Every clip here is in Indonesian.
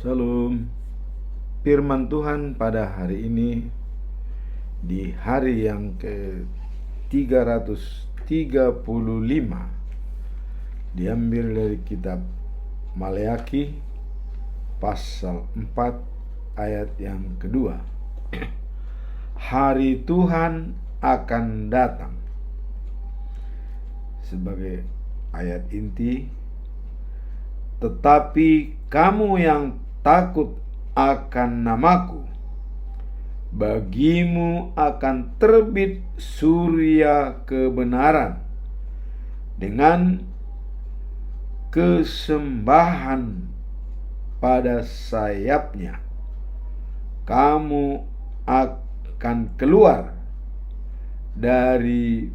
Shalom. Firman Tuhan pada hari ini di hari yang ke-335 diambil dari kitab Maleakhi pasal 4 ayat yang kedua. Hari Tuhan akan datang. Sebagai ayat inti, tetapi kamu yang takut akan namaku, bagimu akan terbit surya kebenaran dengan kesembahan pada sayapnya. Kamu akan keluar dari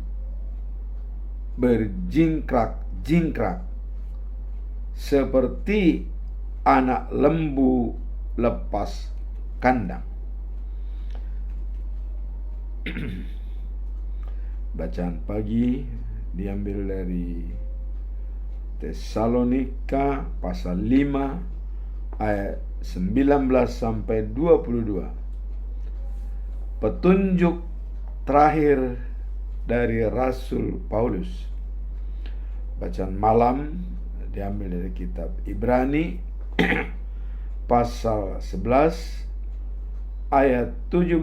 berjingkrak-jingkrak seperti anak lembu lepas kandang. Bacaan pagi diambil dari Tesalonika pasal 5 ayat 19 sampai 22. Petunjuk terakhir dari Rasul Paulus. Bacaan malam diambil dari kitab Ibrani pasal 11 ayat 17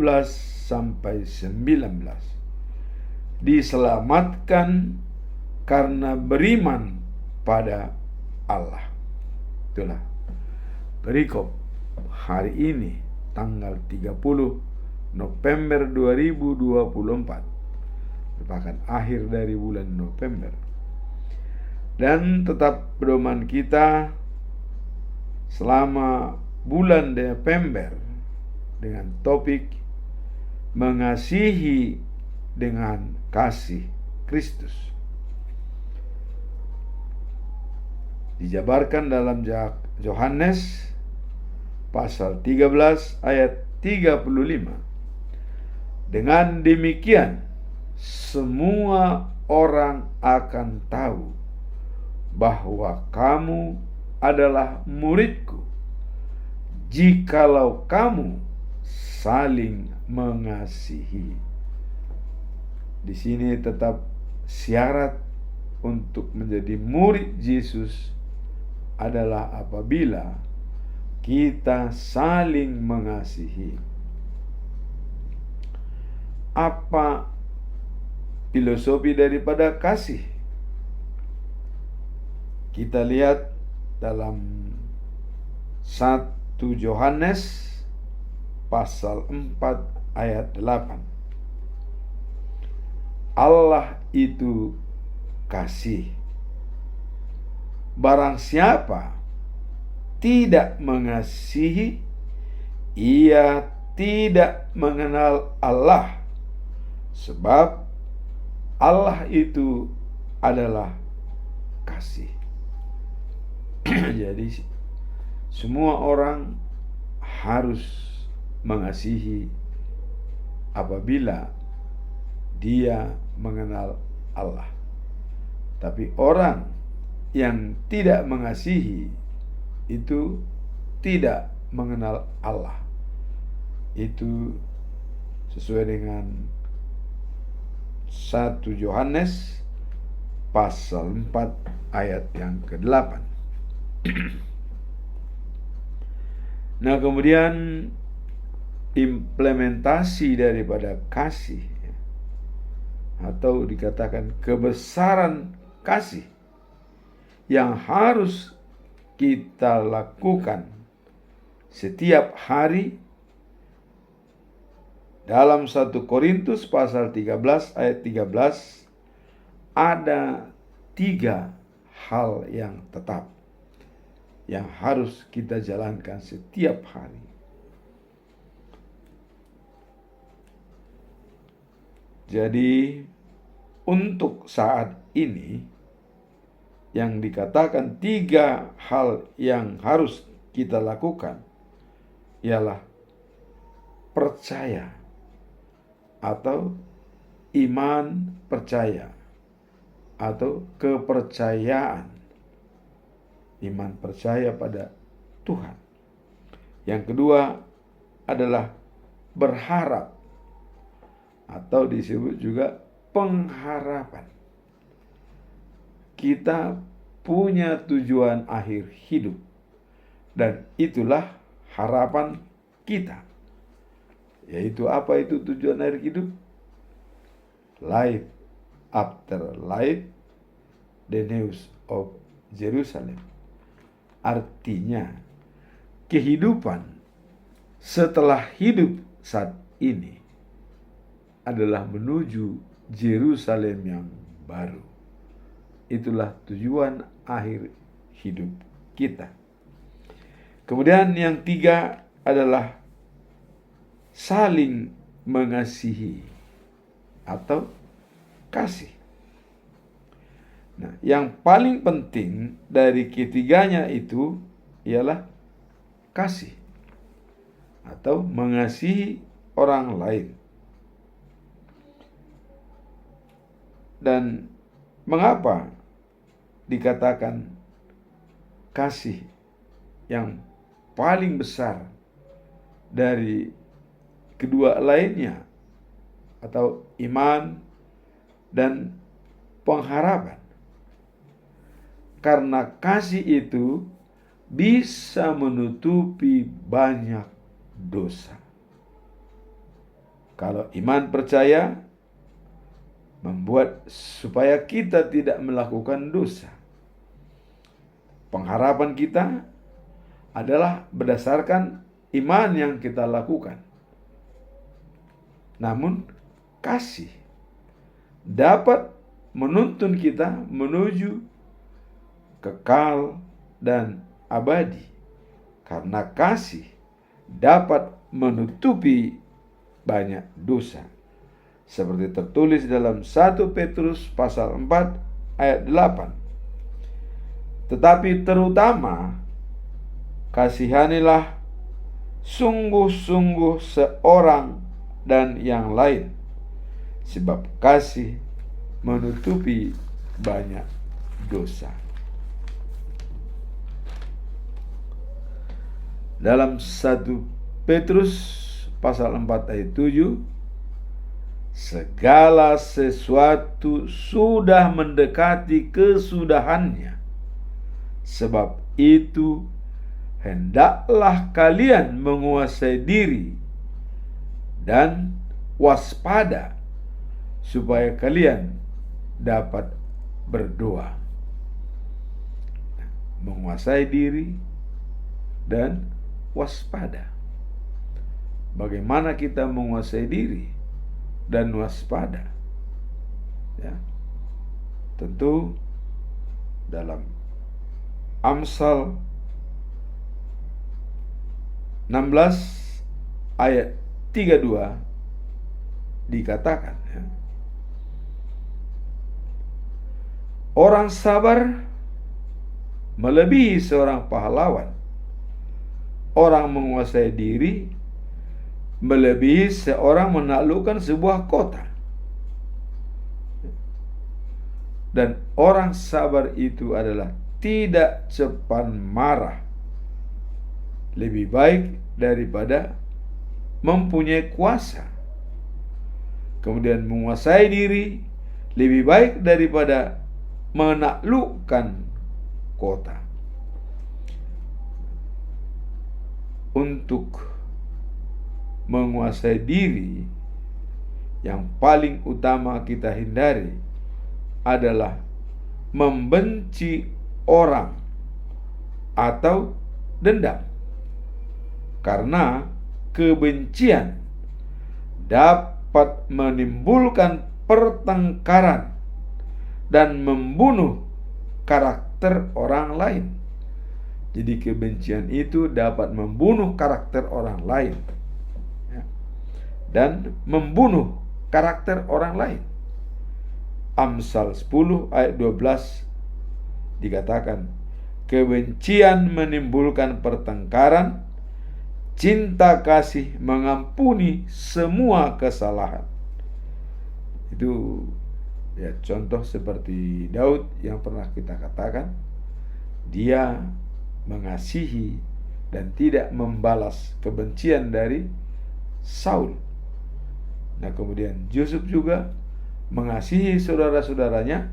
sampai 19. Diselamatkan karena beriman pada Allah. Itulah perikop hari ini tanggal 30 November 2024, merupakan akhir dari bulan November. Dan tetap pedoman kita selama bulan Desember dengan topik mengasihi dengan kasih Kristus. Dijabarkan dalam Yohanes pasal 13 ayat 35. Dengan demikian semua orang akan tahu bahwa kamu adalah muridku, jikalau kamu saling mengasihi. Di sini tetap syarat untuk menjadi murid Yesus adalah apabila kita saling mengasihi. Apa filosofi daripada kasih? Kita lihat dalam 1 Yohanes pasal 4 ayat 8. Allah itu kasih. Barang siapa tidak mengasihi, ia tidak mengenal Allah, sebab Allah itu adalah kasih. Jadi semua orang harus mengasihi apabila dia mengenal Allah. Tapi orang yang tidak mengasihi itu tidak mengenal Allah. Itu sesuai dengan 1 Yohanes pasal 4 ayat yang ke-8. Nah, kemudian implementasi daripada kasih, atau dikatakan kebesaran kasih yang harus kita lakukan setiap hari, dalam 1 Korintus pasal 13 ayat 13 ada 3 hal yang tetap yang harus kita jalankan setiap hari. Jadi untuk saat ini yang dikatakan 3 hal yang harus kita lakukan ialah percaya atau iman percaya atau kepercayaan. Iman percaya pada Tuhan. Yang kedua adalah berharap, atau disebut juga pengharapan. Kita punya tujuan akhir hidup, dan itulah harapan kita. Yaitu apa itu tujuan akhir hidup? Life after life, the news of Jerusalem. Artinya, kehidupan setelah hidup saat ini adalah menuju Yerusalem yang baru. Itulah tujuan akhir hidup kita. Kemudian yang tiga adalah saling mengasihi atau kasih. Nah, yang paling penting dari ketiganya itu ialah kasih atau mengasihi orang lain. Dan mengapa dikatakan kasih yang paling besar dari kedua lainnya, atau iman dan pengharapan? Karena kasih itu bisa menutupi banyak dosa. Kalau iman percaya membuat supaya kita tidak melakukan dosa. Pengharapan kita adalah berdasarkan iman yang kita lakukan. Namun kasih dapat menuntun kita menuju kekal dan abadi. Karena kasih dapat menutupi banyak dosa. Seperti tertulis dalam 1 Petrus pasal 4 ayat 8. Tetapi terutama kasihanilah sungguh-sungguh seorang dan yang lain, sebab kasih menutupi banyak dosa. Dalam 1 Petrus pasal 4 ayat 7, segala sesuatu sudah mendekati kesudahannya. Sebab itu hendaklah kalian menguasai diri dan waspada, supaya kalian dapat berdoa. Menguasai diri dan waspada. Bagaimana kita menguasai diri dan waspada? Ya, tentu dalam Amsal 16 ayat 32 dikatakan, ya, orang sabar melebihi seorang pahlawan. Orang menguasai diri melebihi seorang menaklukkan sebuah kota. Dan orang sabar itu adalah tidak cepat marah, lebih baik daripada mempunyai kuasa. Kemudian menguasai diri lebih baik daripada menaklukkan kota. Untuk menguasai diri, yang paling utama kita hindari adalah membenci orang atau dendam. Karena kebencian dapat menimbulkan pertengkaran dan membunuh karakter orang lain. Jadi kebencian itu dapat membunuh karakter orang lain, ya, dan membunuh karakter orang lain. Amsal 10 ayat 12 dikatakan, kebencian menimbulkan pertengkaran, cinta kasih mengampuni semua kesalahan. Itu ya contoh seperti Daud yang pernah kita katakan, dia mengasihi dan tidak membalas kebencian dari Saul. Nah, kemudian Yusuf juga mengasihi saudara-saudaranya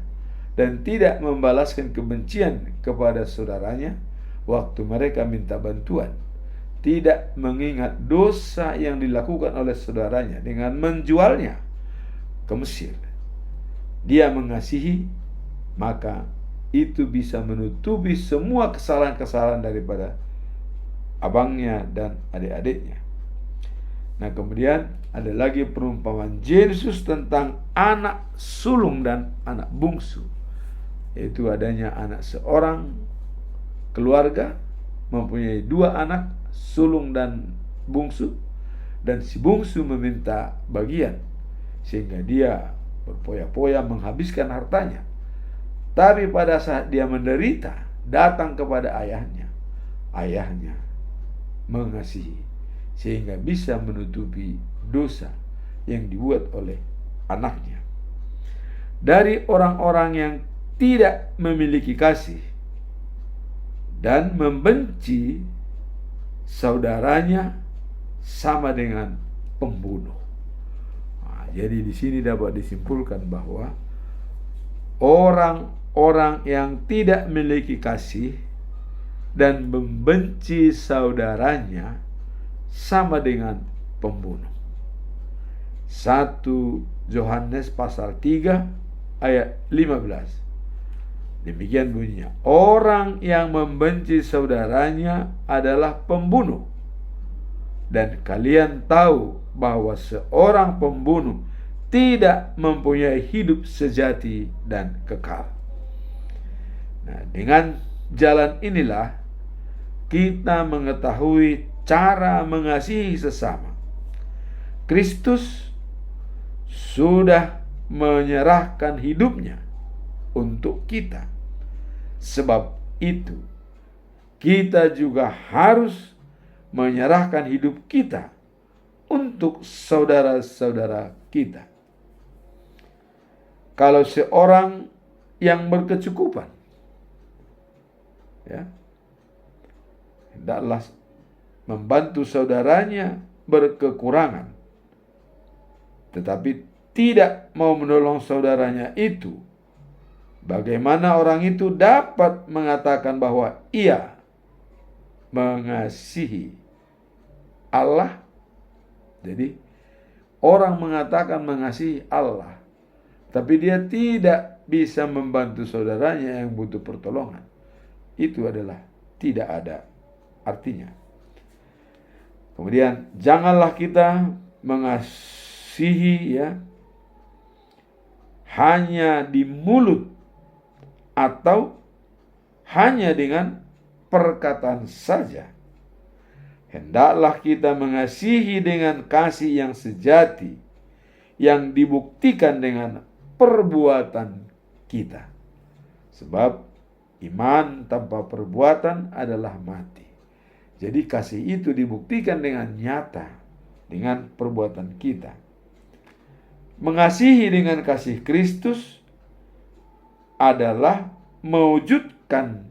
dan tidak membalaskan kebencian kepada saudaranya waktu mereka minta bantuan. Tidak mengingat dosa yang dilakukan oleh saudaranya dengan menjualnya ke Mesir. Dia mengasihi, maka itu bisa menutupi semua kesalahan-kesalahan daripada abangnya dan adik-adiknya. Nah, kemudian ada lagi perumpamaan Yesus tentang anak sulung dan anak bungsu, yaitu adanya anak seorang keluarga mempunyai dua anak, sulung dan bungsu, dan si bungsu meminta bagian sehingga dia berpoya-poya menghabiskan hartanya. Tapi pada saat dia menderita, datang kepada ayahnya. Ayahnya mengasihi sehingga bisa menutupi dosa yang dibuat oleh anaknya. Dari orang-orang yang tidak memiliki kasih dan membenci saudaranya sama dengan pembunuh. Nah, jadi di sini dapat disimpulkan bahwa orang-orang yang tidak memiliki kasih dan membenci saudaranya sama dengan pembunuh. 1 Yohanes pasal 3 ayat 15. Demikian bunyinya, orang yang membenci saudaranya adalah pembunuh. Dan kalian tahu bahwa seorang pembunuh tidak mempunyai hidup sejati dan kekal. Nah, dengan jalan inilah kita mengetahui cara mengasihi sesama. Kristus sudah menyerahkan hidupnya untuk kita. Sebab itu, kita juga harus menyerahkan hidup kita untuk saudara-saudara kita. Kalau seorang yang berkecukupan, ya, hendaklah membantu saudaranya berkekurangan, tetapi tidak mau menolong saudaranya itu, bagaimana orang itu dapat mengatakan bahwa ia mengasihi Allah? Jadi orang mengatakan mengasihi Allah, tapi dia tidak bisa membantu saudaranya yang butuh pertolongan. Itu adalah tidak ada artinya. Kemudian janganlah kita mengasihi hanya di mulut atau hanya dengan perkataan saja. Hendaklah kita mengasihi dengan kasih yang sejati, yang dibuktikan dengan perbuatan kita. Sebab iman tanpa perbuatan adalah mati. Jadi kasih itu dibuktikan dengan nyata, dengan perbuatan kita. Mengasihi dengan kasih Kristus adalah mewujudkan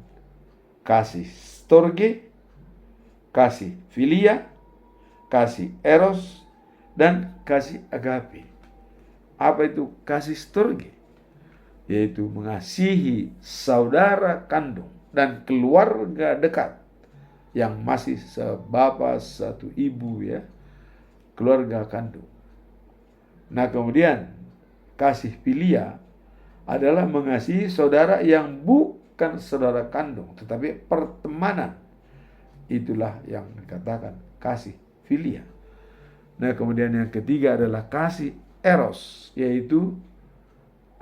kasih storge, kasih filia, kasih eros, dan kasih agape. Apa itu kasih storge? Yaitu mengasihi saudara kandung dan keluarga dekat yang masih sebapa satu ibu, keluarga kandung. Nah, kemudian kasih filia adalah mengasihi saudara yang bukan saudara kandung, tetapi pertemanan. Itulah yang dikatakan kasih filia. Nah, kemudian yang ketiga adalah kasih eros, yaitu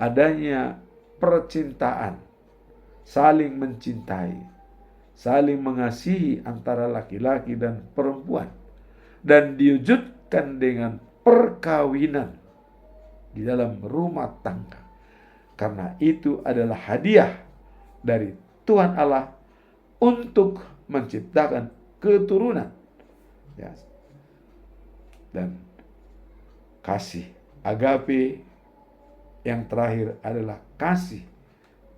adanya percintaan, saling mencintai, saling mengasihi antara laki-laki dan perempuan, dan diwujudkan dengan perkawinan di dalam rumah tangga. Karena itu adalah hadiah dari Tuhan Allah untuk menciptakan keturunan. Dan kasih agape yang terakhir adalah kasih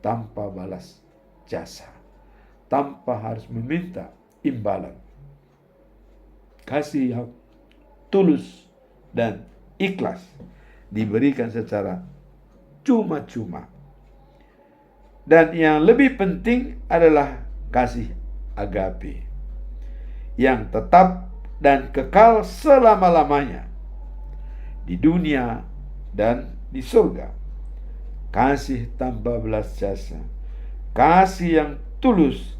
tanpa balas jasa, tanpa harus meminta imbalan. kasih yang tulus dan ikhlas diberikan secara cuma-cuma. Dan yang lebih penting adalah kasih agape yang tetap dan kekal selama-lamanya di dunia dan di surga. Kasih tanpa belas jasa, kasih yang tulus,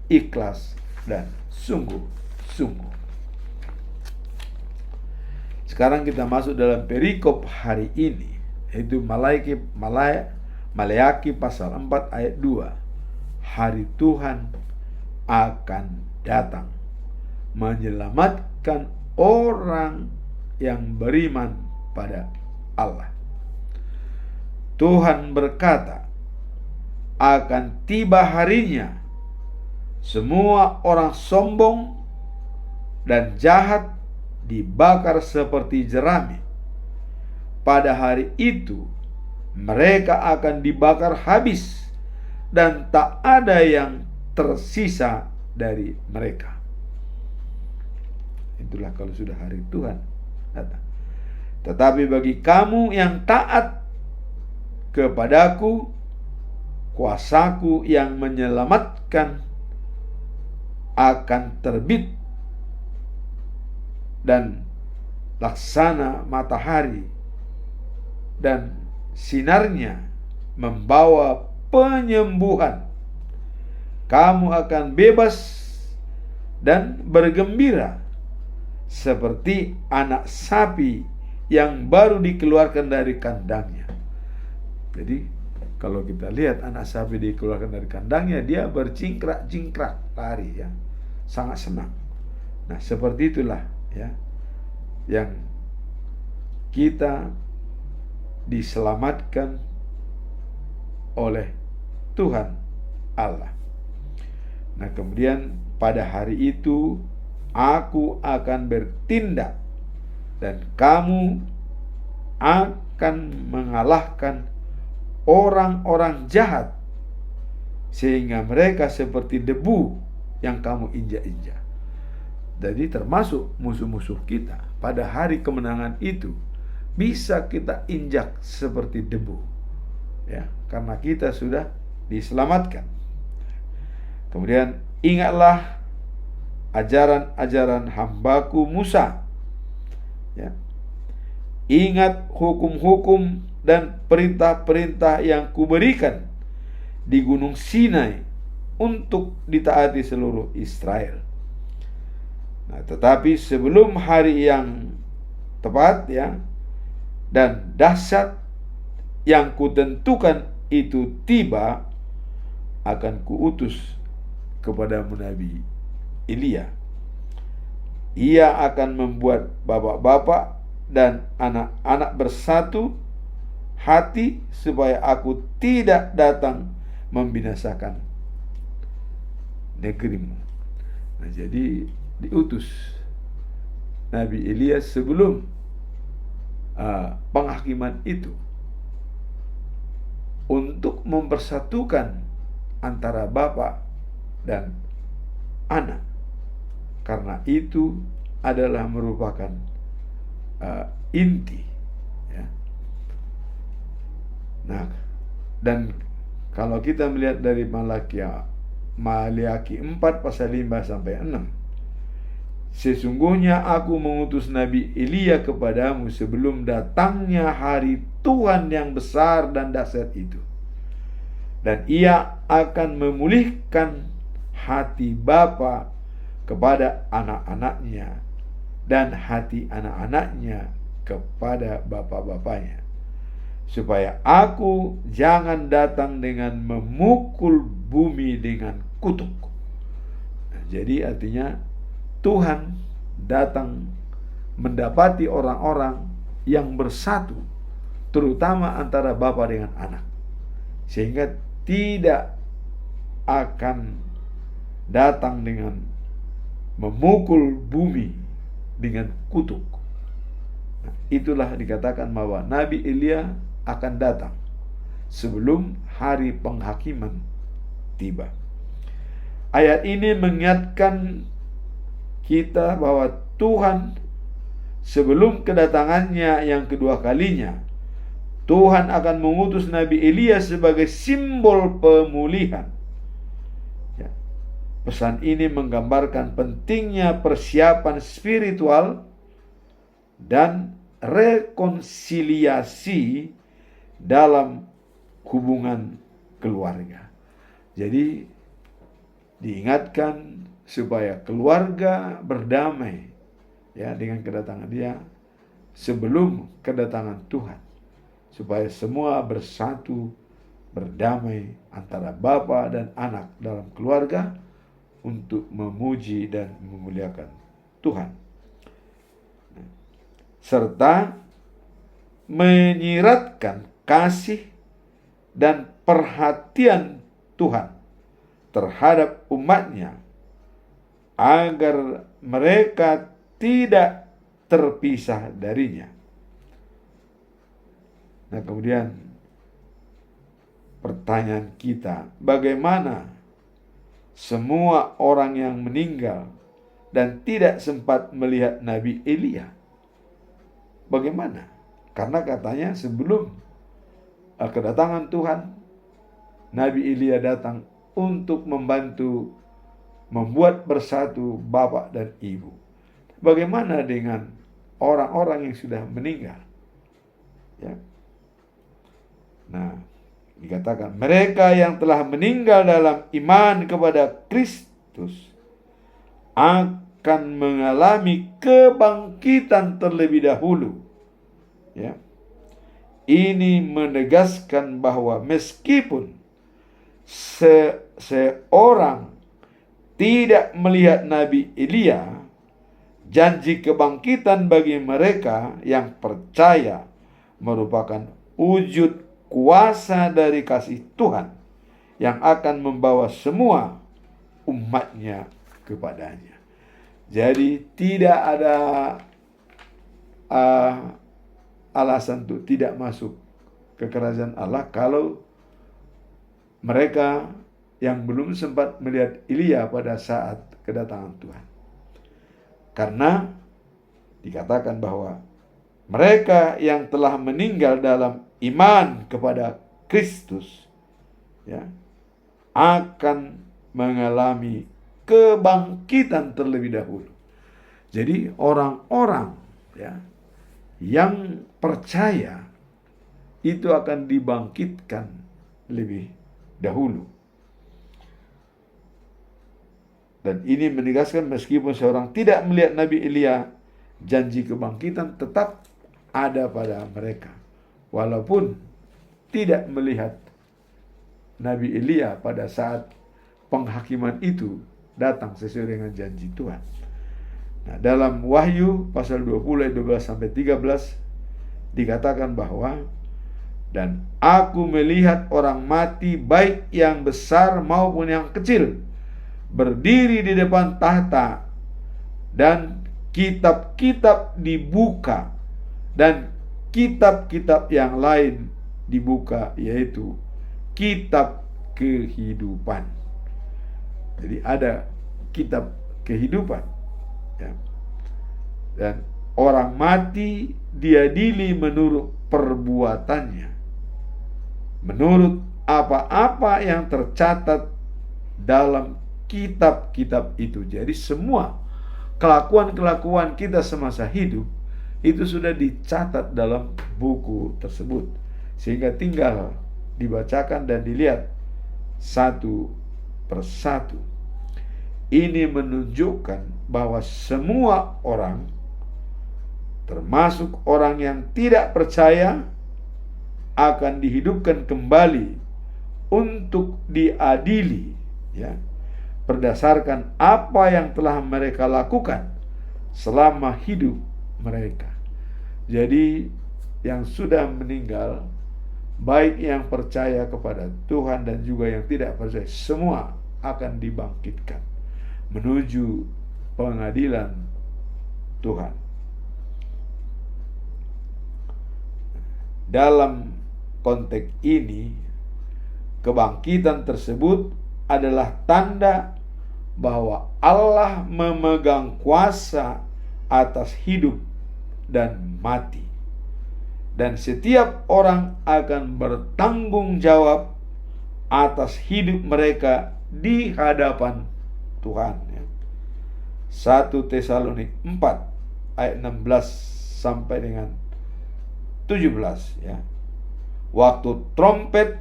ikhlas, dan sungguh-sungguh. Sekarang kita masuk dalam perikop hari ini, yaitu Maleaki pasal 4 ayat 2. Hari Tuhan akan datang menyelamatkan orang yang beriman pada Allah. Tuhan berkata, akan tiba harinya semua orang sombong dan jahat dibakar seperti jerami. Pada hari itu mereka akan dibakar habis dan tak ada yang tersisa dari mereka. Itulah kalau sudah hari Tuhan datang. Tetapi bagi kamu yang taat kepadaku, kuasaku yang menyelamatkan akan terbit dan laksana matahari dan sinarnya membawa penyembuhan. Kamu akan bebas dan bergembira seperti anak sapi yang baru dikeluarkan dari kandangnya. Jadi kalau kita lihat anak sapi dikeluarkan dari kandangnya, dia bercingkrak-cingkrak lari, ya, sangat senang. Nah, seperti itulah ya yang kita diselamatkan oleh Tuhan Allah. Nah, kemudian pada hari itu aku akan bertindak dan kamu akan mengalahkan orang-orang jahat sehingga mereka seperti debu yang kamu injak-injak. Jadi termasuk musuh-musuh kita pada hari kemenangan itu bisa kita injak seperti debu, ya, karena kita sudah diselamatkan. Kemudian ingatlah ajaran-ajaran hambaku Musa, ya. Ingat hukum-hukum dan perintah-perintah yang kuberikan di Gunung Sinai untuk ditaati seluruh Israel. Nah, tetapi sebelum hari yang tepat, ya, dan dahsyat yang kutentukan itu tiba, akan kuutus kepadamu Nabi Elia. Ia akan membuat bapak-bapak dan anak-anak bersatu hati supaya aku tidak datang membinasakan negerimu. Nah, jadi diutus Nabi Elia sebelum penghakiman itu untuk mempersatukan antara bapak dan anak, karena itu adalah merupakan inti, ya. Nah, dan kalau kita melihat dari Maleaki 4 pasal 5 sampai 6, sesungguhnya aku mengutus Nabi Elia kepadamu sebelum datangnya hari Tuhan yang besar dan dahsyat itu. Dan ia akan memulihkan hati bapa kepada anak-anaknya dan hati anak-anaknya kepada bapak-bapaknya, supaya aku jangan datang dengan memukul bumi dengan kutuk. Nah, jadi artinya Tuhan datang mendapati orang-orang yang bersatu, terutama antara bapa dengan anak, sehingga tidak akan datang dengan memukul bumi dengan kutuk. Nah, itulah dikatakan bahwa Nabi Elia akan datang sebelum hari penghakiman tiba. Ayat ini mengingatkan kita bahwa Tuhan sebelum kedatangannya yang kedua kalinya, Tuhan akan mengutus Nabi Elia sebagai simbol pemulihan. Ya. Pesan ini menggambarkan pentingnya persiapan spiritual dan rekonsiliasi dalam hubungan keluarga. Jadi diingatkan supaya keluarga berdamai ya dengan kedatangan Dia sebelum kedatangan Tuhan, supaya semua bersatu berdamai antara bapa dan anak dalam keluarga untuk memuji dan memuliakan Tuhan, serta menyiratkan kasih dan perhatian Tuhan terhadap umatnya agar mereka tidak terpisah darinya. Nah, kemudian pertanyaan kita, bagaimana semua orang yang meninggal dan tidak sempat melihat Nabi Elia? Bagaimana? Karena katanya sebelum kedatangan Tuhan, Nabi Elia datang untuk membantu membuat bersatu bapak dan ibu. Bagaimana dengan orang-orang yang sudah meninggal? Ya. Nah, dikatakan mereka yang telah meninggal dalam iman kepada Kristus akan mengalami kebangkitan terlebih dahulu. Ya. Ini menegaskan bahwa meskipun seorang tidak melihat Nabi Elia, janji kebangkitan bagi mereka yang percaya merupakan wujud kuasa dari kasih Tuhan yang akan membawa semua umatnya kepadanya. Jadi tidak ada alasan untuk tidak masuk ke kerajaan Allah kalau mereka yang belum sempat melihat Elia pada saat kedatangan Tuhan. Karena dikatakan bahwa mereka yang telah meninggal dalam iman kepada Kristus ya, akan mengalami kebangkitan terlebih dahulu. Jadi orang-orang ya, yang percaya itu akan dibangkitkan lebih dahulu. Dan ini menegaskan meskipun seorang tidak melihat Nabi Elia, janji kebangkitan tetap ada pada mereka. Walaupun tidak melihat Nabi Elia pada saat penghakiman itu datang sesuai dengan janji Tuhan. Nah, dalam Wahyu pasal 20 ayat 12 sampai 13 dikatakan bahwa dan aku melihat orang mati baik yang besar maupun yang kecil berdiri di depan tahta, dan kitab-kitab dibuka, dan kitab-kitab yang lain dibuka, yaitu kitab kehidupan. Jadi ada kitab kehidupan ya. Dan orang mati diadili menurut perbuatannya, menurut apa-apa yang tercatat dalam kitab-kitab itu. Jadi semua kelakuan-kelakuan kita semasa hidup itu sudah dicatat dalam buku tersebut, sehingga tinggal dibacakan dan dilihat satu persatu. Ini menunjukkan bahwa semua orang, termasuk orang yang tidak percaya, akan dihidupkan kembali untuk diadili ya, berdasarkan apa yang telah mereka lakukan selama hidup mereka. Jadi yang sudah meninggal, baik yang percaya kepada Tuhan dan juga yang tidak percaya, semua akan dibangkitkan menuju pengadilan Tuhan. Dalam konteks ini, kebangkitan tersebut adalah tanda bahwa Allah memegang kuasa atas hidup dan mati. Dan setiap orang akan bertanggung jawab atas hidup mereka di hadapan Tuhan. 1 Tesalonik 4 ayat 16 sampai dengan 17 ya. Waktu trompet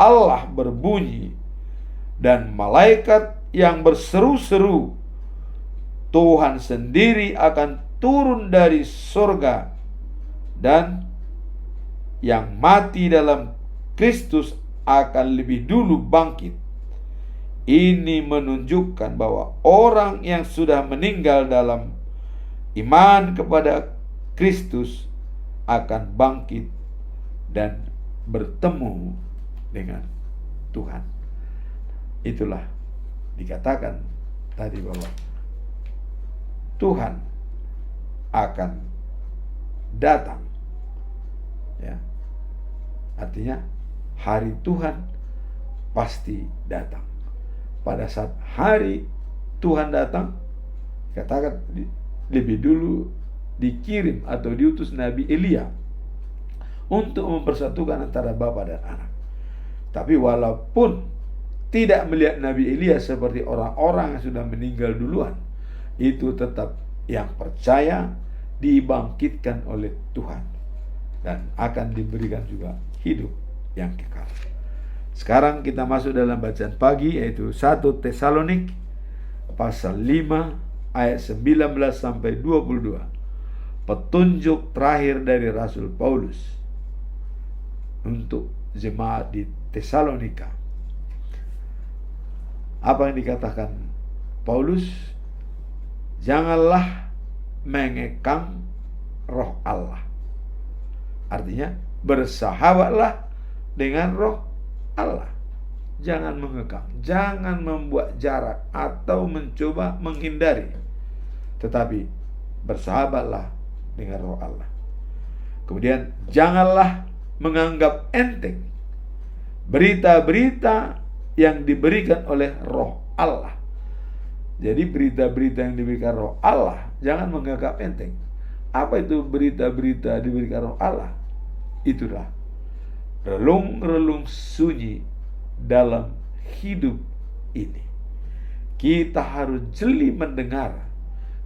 Allah berbunyi dan malaikat yang berseru-seru, Tuhan sendiri akan turun dari surga, dan yang mati dalam Kristus akan lebih dulu bangkit. Ini menunjukkan bahwa orang yang sudah meninggal dalam iman kepada Kristus akan bangkit dan bertemu dengan Tuhan. Itulah dikatakan tadi bahwa Tuhan akan datang. Ya. Artinya hari Tuhan pasti datang. Pada saat hari Tuhan datang, katakan lebih dulu dikirim atau diutus Nabi Elia untuk mempersatukan antara bapa dan anak. Tapi walaupun tidak melihat Nabi Elia seperti orang-orang yang sudah meninggal duluan, itu tetap yang percaya dibangkitkan oleh Tuhan dan akan diberikan juga hidup yang kekal. Sekarang kita masuk dalam bacaan pagi, yaitu 1 Tesalonik pasal 5 ayat 19 sampai 22. Petunjuk terakhir dari Rasul Paulus untuk jemaat di Tesalonika. Apa yang dikatakan Paulus? Janganlah mengekang roh Allah. Artinya bersahabatlah dengan roh Allah. Jangan mengekang, jangan membuat jarak atau mencoba menghindari, tetapi bersahabatlah dengan roh Allah. Kemudian janganlah menganggap enteng berita-berita yang diberikan oleh roh Allah. Jadi berita-berita yang diberikan roh Allah jangan menganggap enteng. Apa itu berita-berita diberikan roh Allah? Itulah relung-relung sunyi dalam hidup ini. Kita harus jeli mendengar,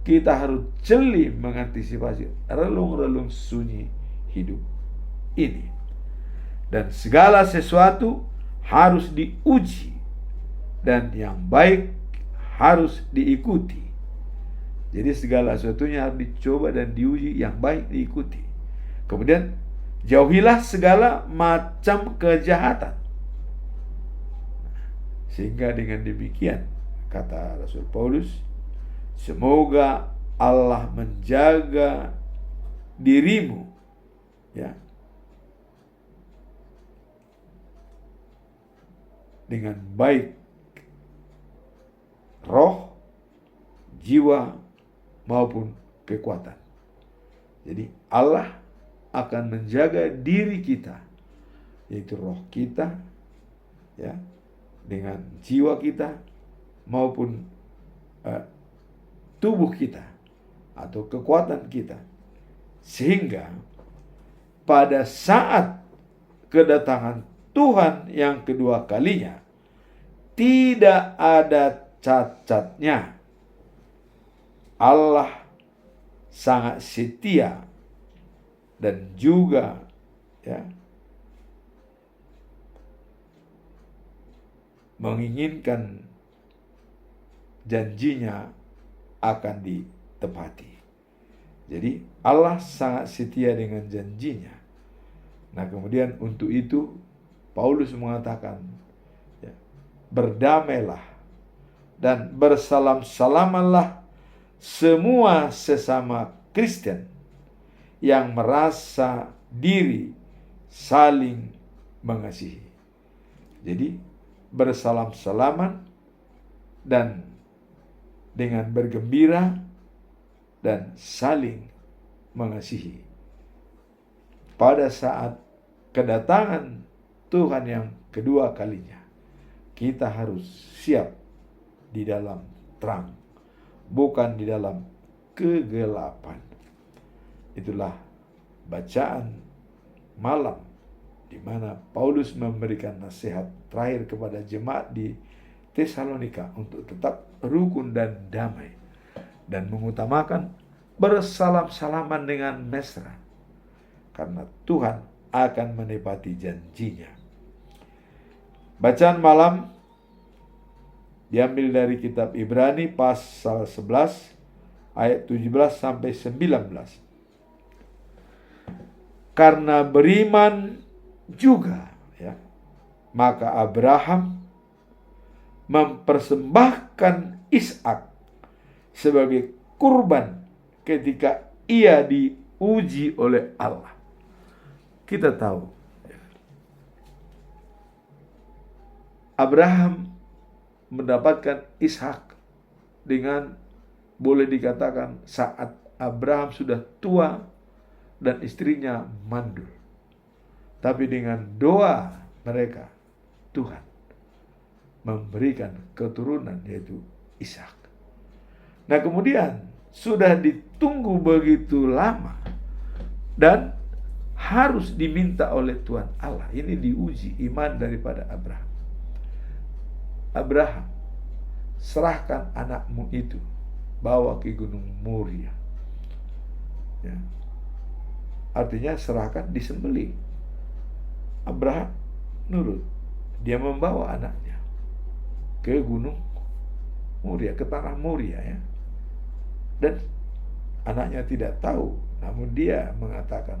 kita harus jeli mengantisipasi relung-relung sunyi hidup ini. Dan segala sesuatu harus diuji, dan yang baik harus diikuti. Jadi segala sesuatunya harus dicoba dan diuji, yang baik diikuti. Kemudian jauhilah segala macam kejahatan. Sehingga dengan demikian, kata Rasul Paulus, semoga Allah menjaga dirimu, ya, dengan baik, roh, jiwa maupun kekuatan. Jadi Allah akan menjaga diri kita, yaitu roh kita, ya, dengan jiwa kita maupun tubuh kita atau kekuatan kita, sehingga pada saat kedatangan Tuhan yang kedua kalinya tidak ada cacatnya. Allah sangat setia dan juga, ya, menginginkan janjinya akan ditepati. Jadi Allah sangat setia dengan janjinya. Nah, kemudian untuk itu Paulus mengatakan, ya, berdamailah dan bersalam-salamanlah semua sesama Kristen yang merasa diri saling mengasihi. Jadi bersalam-salaman dan dengan bergembira dan saling mengasihi. Pada saat kedatangan Tuhan yang kedua kalinya, kita harus siap di dalam terang, bukan di dalam kegelapan. Itulah bacaan malam di mana Paulus memberikan nasihat terakhir kepada jemaat di Tesalonika untuk tetap rukun dan damai dan mengutamakan bersalam-salaman dengan mesra karena Tuhan akan menepati janjinya. Bacaan malam diambil dari kitab Ibrani pasal 11 ayat 17 sampai 19. Karena beriman juga, ya, maka Abraham mempersembahkan Ishak sebagai kurban ketika ia diuji oleh Allah. Kita tahu, Abraham mendapatkan Ishak dengan, boleh dikatakan, saat Abraham sudah tua dan istrinya mandul. Tapi dengan doa mereka, Tuhan memberikan keturunan, yaitu Ishak. Nah, kemudian sudah ditunggu begitu lama dan harus diminta oleh Tuhan Allah. Ini diuji iman daripada Abraham. Abraham, serahkan anakmu itu, bawa ke Gunung Moria. Ya. Artinya serahkan, disembelih. Abraham nurut. Dia membawa anaknya ke Gunung Moria, ke tanah Moria, ya. Dan anaknya tidak tahu, namun dia mengatakan,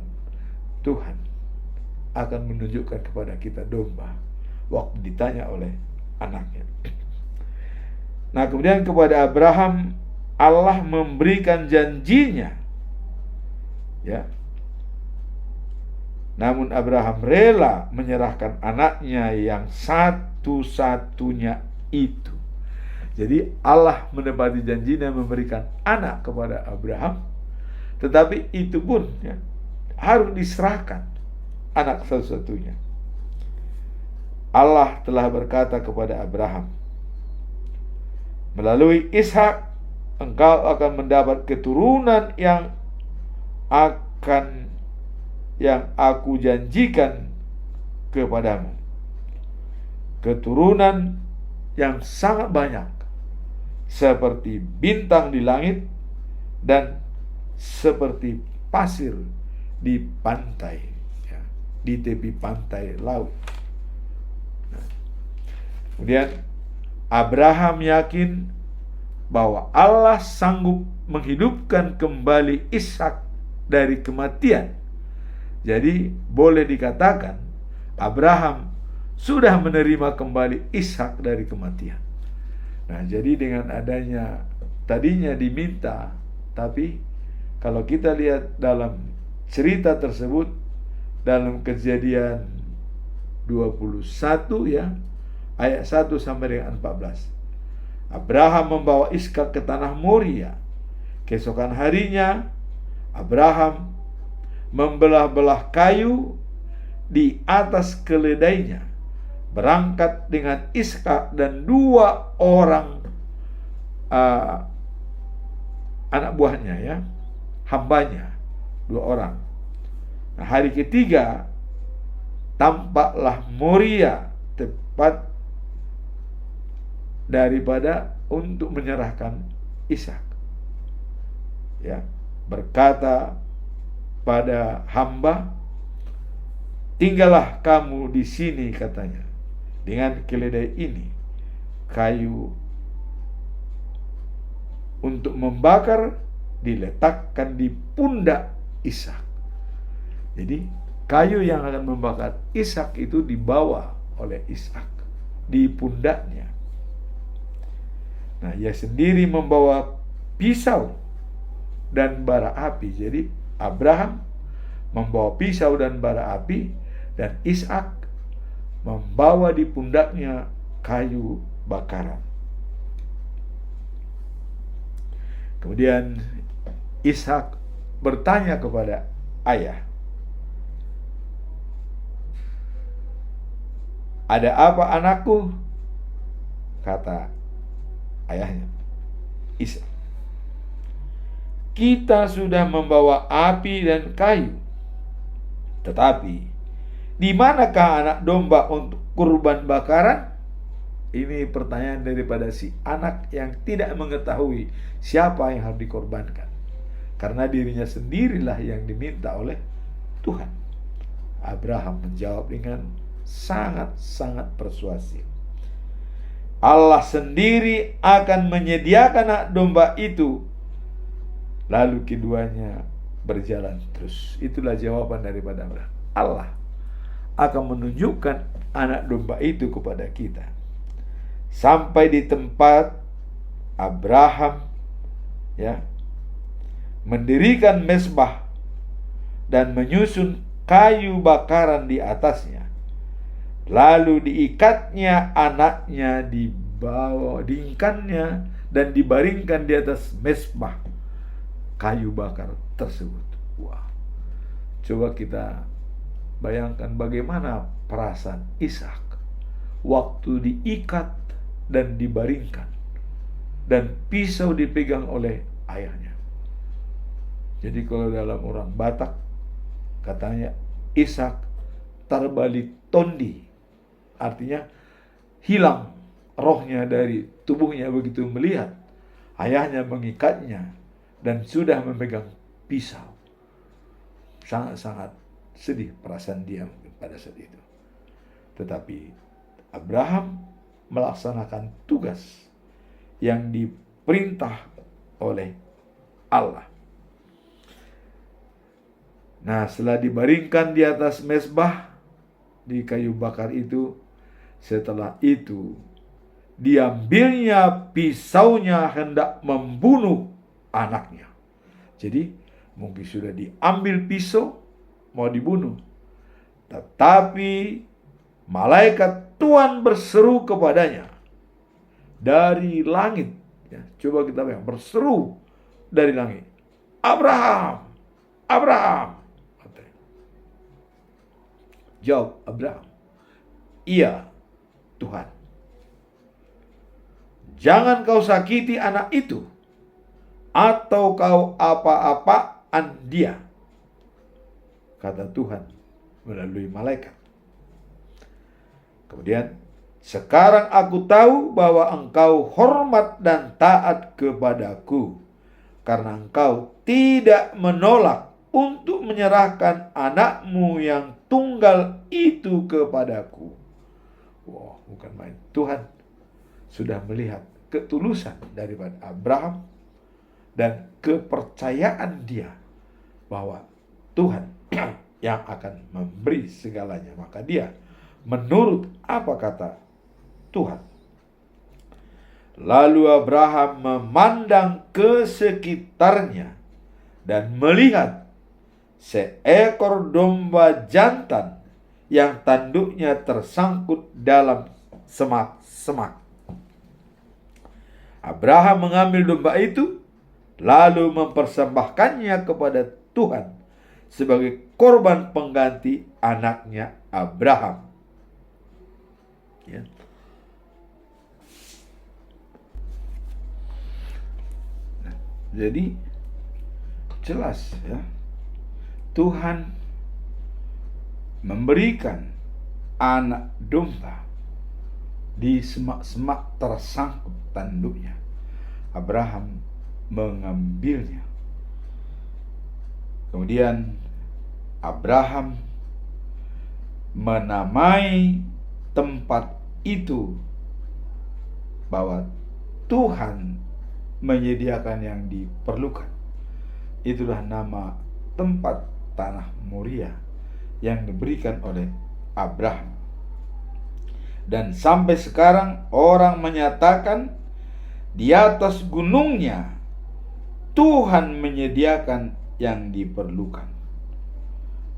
Tuhan akan menunjukkan kepada kita domba, waktu ditanya oleh anaknya. Nah, kemudian kepada Abraham Allah memberikan janjinya, ya. Namun Abraham rela menyerahkan anaknya yang satu-satunya itu. Jadi Allah menepati janjinya memberikan anak kepada Abraham, tetapi itu pun, ya, harus diserahkan anak satu-satunya. Allah telah berkata kepada Abraham, melalui Ishak engkau akan mendapat keturunan yang aku janjikan kepadamu. Keturunan yang sangat banyak, seperti bintang di langit dan seperti pasir di pantai, ya, di tepi pantai laut. Nah, kemudian Abraham yakin bahwa Allah sanggup menghidupkan kembali Ishak dari kematian. Jadi boleh dikatakan Abraham sudah menerima kembali Ishak dari kematian. Nah, jadi dengan adanya, tadinya diminta, tapi kalau kita lihat dalam cerita tersebut, dalam Kejadian 21, ya, ayat 1 sampai dengan 14. Abraham membawa Ishak ke tanah Moria. Keesokan harinya Abraham membelah-belah kayu di atas keledainya, berangkat dengan Ishak dan 2 orang anak buahnya, ya, hambanya, 2 orang. Nah, hari ketiga tampaklah Moria tepat daripada untuk menyerahkan Ishak, ya. Berkata pada hamba, tinggallah kamu di sini, katanya, dengan keledai ini, kayu untuk membakar diletakkan di pundak Ishak. Jadi kayu yang akan membakar Ishak itu dibawa oleh Ishak di pundaknya. Nah, ia sendiri membawa pisau dan bara api. Jadi Abraham membawa pisau dan bara api, dan Ishak membawa di pundaknya kayu bakaran. Kemudian Ishak bertanya kepada ayah, "Ada apa, anakku?" Kata ayahnya, Ishak, kita sudah membawa api dan kayu. Tetapi, di manakah anak domba untuk kurban bakaran? Ini pertanyaan daripada si anak yang tidak mengetahui siapa yang harus dikorbankan. Karena dirinya sendirilah yang diminta oleh Tuhan. Abraham menjawab dengan sangat-sangat persuasif. Allah sendiri akan menyediakan anak domba itu. Lalu keduanya berjalan terus. Itulah jawaban daripada Abraham. Allah akan menunjukkan anak domba itu kepada kita. Sampai di tempat Abraham mendirikan mezbah dan menyusun kayu bakaran di atasnya. Lalu diikatnya anaknya, diingkannya dan dibaringkan di atas mezbah kayu bakar tersebut. Wah, coba kita bayangkan bagaimana perasaan Ishak waktu diikat dan dibaringkan dan pisau dipegang oleh ayahnya. Jadi kalau dalam orang Batak katanya Ishak tarbalik tondi, artinya hilang rohnya dari tubuhnya begitu melihat ayahnya mengikatnya dan sudah memegang pisau. Sangat-sangat sedih perasaan dia pada saat itu. Tetapi Abraham melaksanakan tugas yang diperintah oleh Allah. Nah, setelah dibaringkan di atas mezbah di kayu bakar itu, setelah itu diambilnya pisaunya hendak membunuh anaknya. Jadi mungkin sudah diambil pisau mau dibunuh, tetapi malaikat Tuhan berseru kepadanya dari langit. Coba kita bayangkan, berseru dari langit, Abraham, Abraham. Jawab Abraham, iya Tuhan. Jangan kau sakiti anak itu, atau kau apa-apaan dia, kata Tuhan melalui malaikat. Kemudian, sekarang aku tahu bahwa engkau hormat dan taat kepadaku, karena engkau tidak menolak untuk menyerahkan anakmu yang tunggal itu kepadaku. Wah, bukan main. Tuhan sudah melihat ketulusan daripada Abraham dan kepercayaan dia bahwa Tuhan yang akan memberi segalanya. Maka dia menurut apa kata Tuhan. Lalu Abraham memandang ke sekitarnya dan melihat seekor domba jantan yang tanduknya tersangkut dalam semak-semak. Abraham mengambil domba itu lalu mempersembahkannya kepada Tuhan sebagai korban pengganti anaknya Abraham. Ya. Jadi jelas ya, Tuhan memberikan anak domba di semak-semak tersangkut tanduknya. Abraham mengambilnya. Kemudian Abraham menamai tempat itu bahwa Tuhan menyediakan yang diperlukan. Itulah nama tempat tanah Moria yang diberikan oleh Abraham. Dan sampai sekarang orang menyatakan di atas gunungnya Tuhan menyediakan yang diperlukan.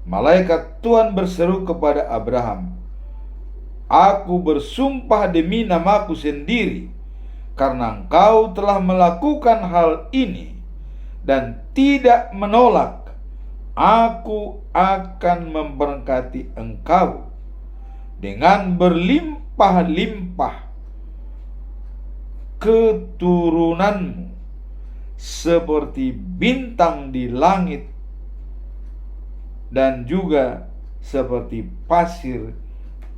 Malaikat Tuhan berseru kepada Abraham, "Aku bersumpah demi namaku sendiri, karena engkau telah melakukan hal ini dan tidak menolak, aku akan memberkati engkau dengan berlimpah-limpah keturunanmu seperti bintang di langit dan juga seperti pasir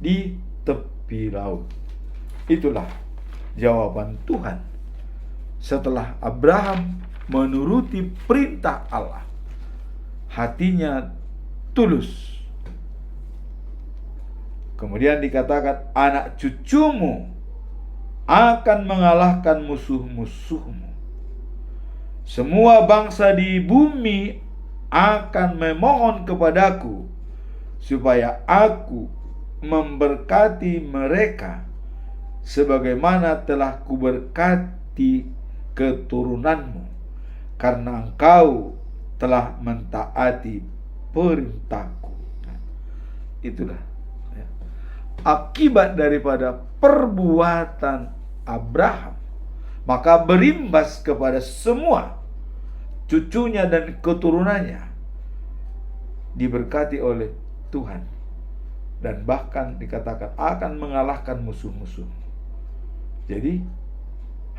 di tepi laut. Itulah jawaban Tuhan setelah Abraham menuruti perintah Allah. Hatinya tulus. Kemudian dikatakan, anak cucumu akan mengalahkan musuh-musuhmu. Semua bangsa di bumi akan memohon kepadaku supaya aku memberkati mereka sebagaimana telah kuberkati keturunanmu, karena engkau telah mentaati perintahku. Nah, itulah ya, akibat daripada perbuatan Abraham, maka berimbas kepada semua cucunya dan keturunannya diberkati oleh Tuhan, dan bahkan dikatakan akan mengalahkan musuh-musuh. Jadi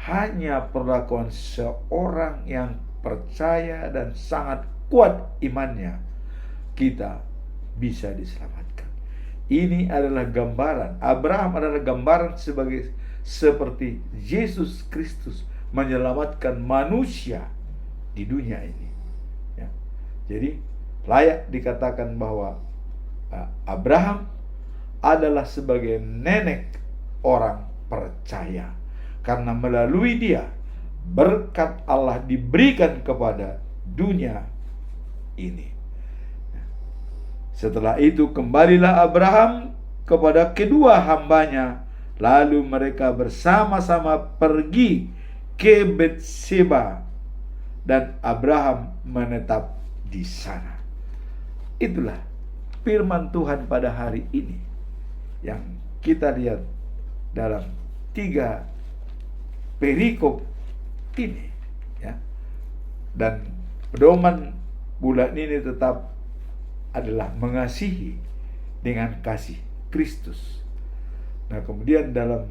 hanya perlakuan seorang yang percaya dan sangat kuat imannya, kita bisa diselamatkan. Ini adalah gambaran, Abraham adalah gambaran seperti Yesus Kristus menyelamatkan manusia di dunia ini ya. Jadi layak dikatakan bahwa Abraham adalah sebagai nenek orang percaya, karena melalui dia berkat Allah diberikan kepada dunia ini. Setelah itu kembalilah Abraham kepada kedua hambanya, lalu mereka bersama-sama pergi ke Betseba dan Abraham menetap di sana. Itulah firman Tuhan pada hari ini yang kita lihat dalam 3 perikop ini ya. Dan pedoman bulan ini tetap adalah mengasihi dengan kasih Kristus. Nah, kemudian dalam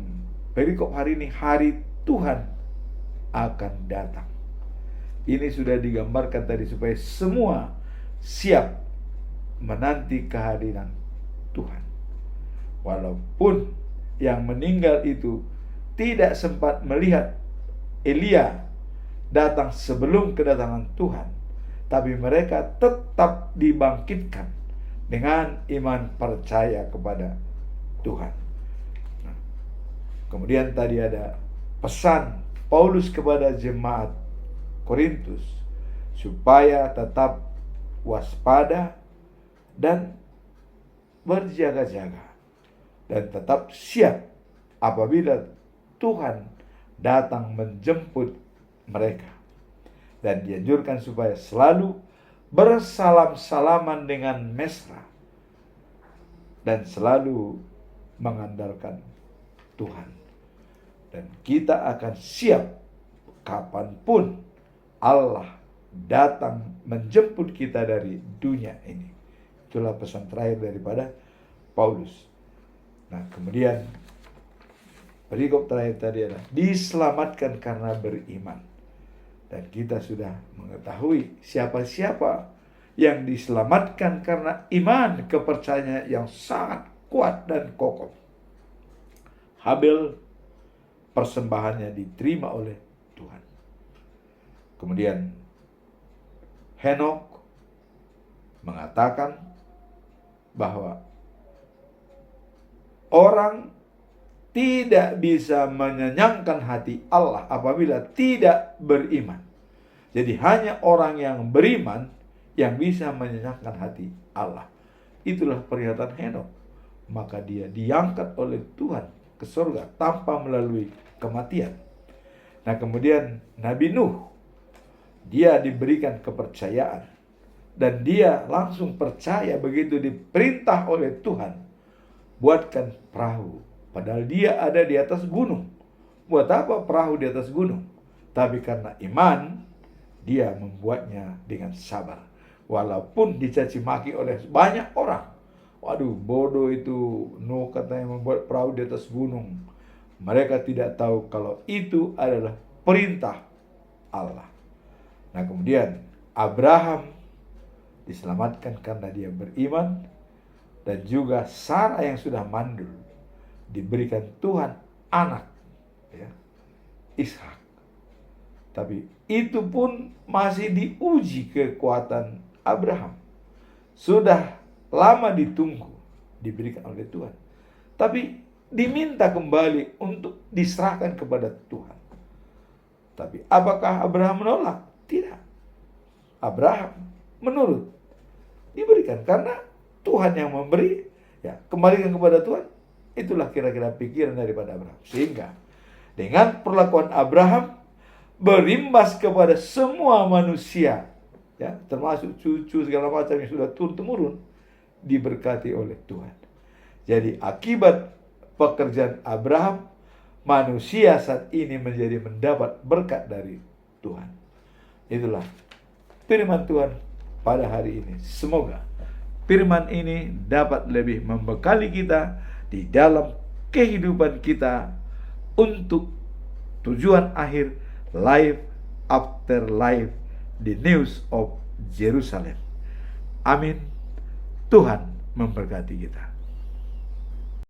perikop hari ini, hari Tuhan akan datang. Ini sudah digambarkan tadi supaya semua siap menanti kehadiran Tuhan. Walaupun yang meninggal itu tidak sempat melihat Elia datang sebelum kedatangan Tuhan, tapi mereka tetap dibangkitkan dengan iman percaya kepada Tuhan. Nah, kemudian tadi ada pesan Paulus kepada jemaat Korintus supaya tetap waspada dan berjaga-jaga dan tetap siap apabila Tuhan datang menjemput mereka. Dan dianjurkan supaya selalu bersalam-salaman dengan mesra dan selalu mengandalkan Tuhan. Dan kita akan siap kapanpun Allah datang menjemput kita dari dunia ini. Itulah pesan terakhir daripada Paulus. Nah, kemudian perikop terakhir tadi adalah diselamatkan karena beriman. Dan kita sudah mengetahui siapa-siapa yang diselamatkan karena iman, kepercayaan yang sangat kuat dan kokoh. Habel, persembahannya diterima oleh Tuhan. Kemudian Henok mengatakan bahwa orang tidak bisa menyenangkan hati Allah apabila tidak beriman. Jadi hanya orang yang beriman yang bisa menyenangkan hati Allah. Itulah pernyataan Henok. Maka dia diangkat oleh Tuhan ke surga tanpa melalui kematian. Nah, kemudian Nabi Nuh, dia diberikan kepercayaan dan dia langsung percaya begitu diperintah oleh Tuhan, buatkan perahu. Padahal dia ada di atas gunung. Buat apa perahu di atas gunung? Tapi karena iman, dia membuatnya dengan sabar. Walaupun dicaci maki oleh banyak orang. Waduh, bodoh itu Nuh katanya membuat perahu di atas gunung. Mereka tidak tahu kalau itu adalah perintah Allah. Nah kemudian Abraham diselamatkan karena dia beriman, dan juga Sarah yang sudah mandul diberikan Tuhan anak, ya, Ishak. Tapi itu pun masih diuji kekuatan Abraham. Sudah lama ditunggu, diberikan oleh Tuhan. Tapi diminta kembali untuk diserahkan kepada Tuhan. Tapi apakah Abraham menolak? Tidak. Abraham menurut. Diberikan karena Tuhan yang memberi, ya, kembalikan kepada Tuhan. Itulah kira-kira pikiran daripada Abraham. Sehingga dengan perlakuan Abraham berimbas kepada semua manusia, ya, termasuk cucu segala macam yang sudah turun-temurun, diberkati oleh Tuhan. Jadi akibat pekerjaan Abraham, manusia saat ini mendapat berkat dari Tuhan. Itulah firman Tuhan pada hari ini. Semoga firman ini dapat lebih membekali kita di dalam kehidupan kita untuk tujuan akhir, life after life, the news of Jerusalem. Amin. Tuhan memberkati kita.